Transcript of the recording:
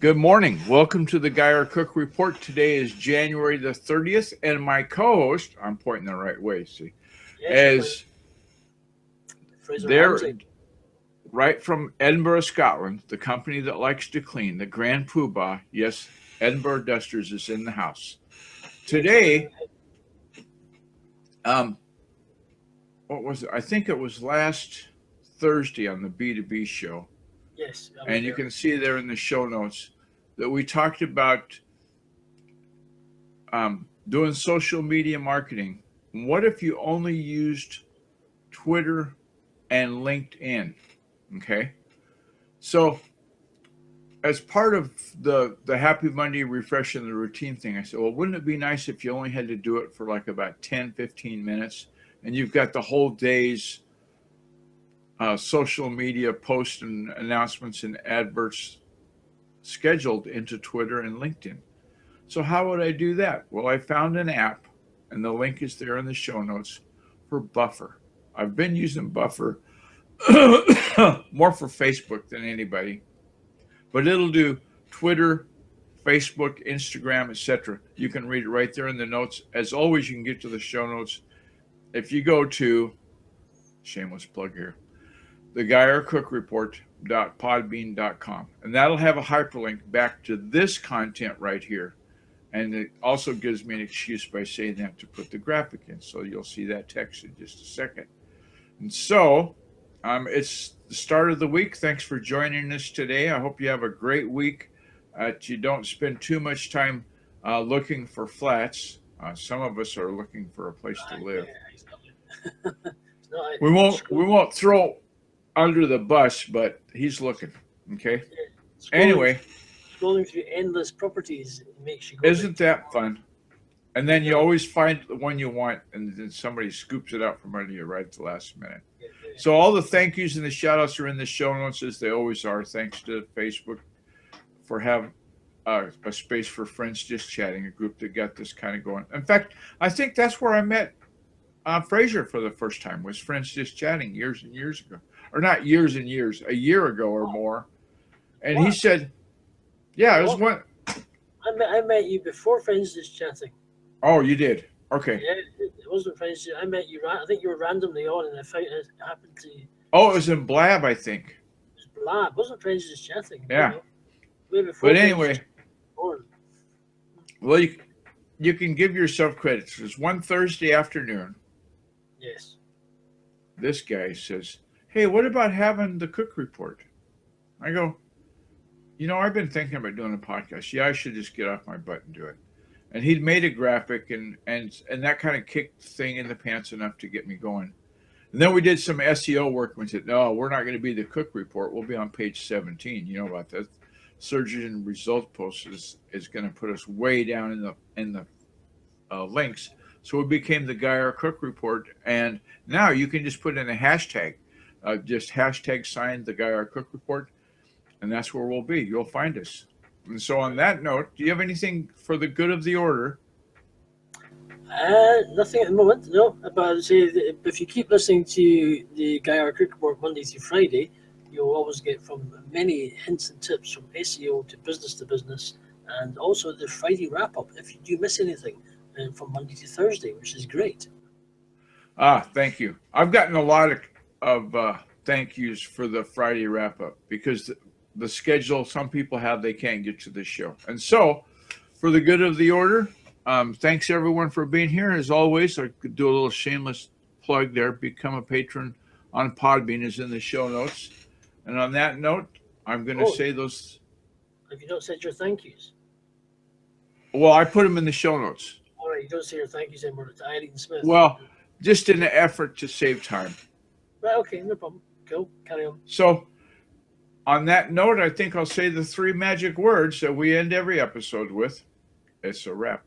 Good morning. Welcome to the Guy R. Cook Report. Today is January the 30th, and my co-host, I'm pointing the right way, see, Yes, you're playing is Fraser there Ramsey. right from Edinburgh, Scotland, the company that likes to clean, the Grand Poobah. Yes, Edinburgh Dusters is in the house. Yes, we're Today, um, what was it? I think it was last Thursday on the B2B show, yes, I was and you there. can see there in the show notes that we talked about doing social media marketing. What if you only used Twitter and LinkedIn? Okay. So as part of the Happy Monday refreshing the routine thing, I said, well, wouldn't it be nice if you only had to do it for like about 10, 15 minutes and you've got the whole day's social media posts and announcements and adverts scheduled into Twitter and LinkedIn. So how would I do that? Well, I found an app, and the link is there in the show notes for Buffer. I've been using Buffer more for Facebook than anybody, but it'll do Twitter, Facebook, Instagram, etc. You can read it right there in the notes. As always, you can get to the show notes if you go to shameless plug here, the GuyRCookReport.podbean.com, and that'll have a hyperlink back to this content right here. And it also gives me an excuse by saying that to put the graphic in. So you'll see that text in just a second. And so it's the start of the week. Thanks for joining us today. I hope you have a great week. You don't spend too much time looking for flats. Some of us are looking for a place to Yeah, live. exactly. It's not We won't we scroll, won't throw under the bus, but he's looking. Okay. yeah, scrolling, Anyway, scrolling through endless properties makes you go a bit isn't too that far. fun? And I then you know. always find the one you want, and then somebody scoops it out from under you right at the last minute. Yeah, yeah. So all the thank yous and the shout outs are in the show notes, as they always are. Thanks to Facebook for having a space for friends just chatting, a group that got this kind of going. In fact, I think that's where I met Fraser for the first time, was friends just chatting years and years ago. Or not years and years, a year ago or Oh, more. And he what? said, yeah, it was What? one. I met you before Friends just chatting. Oh, you did. Okay. Yeah, it wasn't Friends. I met you. I think you were randomly on, and I found it happened to Oh, it was see in Blab, I think. it was Blab. It wasn't Friends just chatting. No, Yeah. no. Way before But Friends just anyway, born. well, you can give yourself credit. It's one Thursday afternoon. Yes. This guy says, hey, what about having the Cook Report? I go, I've been thinking about doing a podcast. Yeah, I should just get off my butt and do it. And he'd made a graphic, and that kind of kicked the thing in the pants enough to get me going. And then we did some SEO work. We said, no, we're not going to be the Cook Report. We'll be on page 17. You know about that. Search engine result post is going to put us way down in the links. So we became the Guy R. Cook Report, and now you can just put in a hashtag, just hashtag sign the Guy R. Cook Report, and that's where we'll be. You'll find us. And so, on that note, do you have anything for the good of the order? Nothing at the moment, no. But I'd say that if you keep listening to the Guy R. Cook Report Monday through Friday, you'll always get from many hints and tips from SEO to business, and also the Friday wrap up if you do miss anything, and from Monday to Thursday, which is great. Thank you. I've gotten a lot of thank yous for the Friday wrap up because the schedule some people have, they can't get to the show. And so, for the good of the order, thanks everyone for being here. As always, I could do a little shameless plug there. Become a patron on Podbean is in the show notes. And on that note, I'm going to Oh, say those. have you not said your thank yous? Well, I put them in the show notes. All right, you don't say your thank yous anymore to Eileen Smith. Well, just in an effort to save time. Right, okay, no problem. Cool, carry on. So, on that note, I think I'll say the three magic words that we end every episode with. It's a wrap.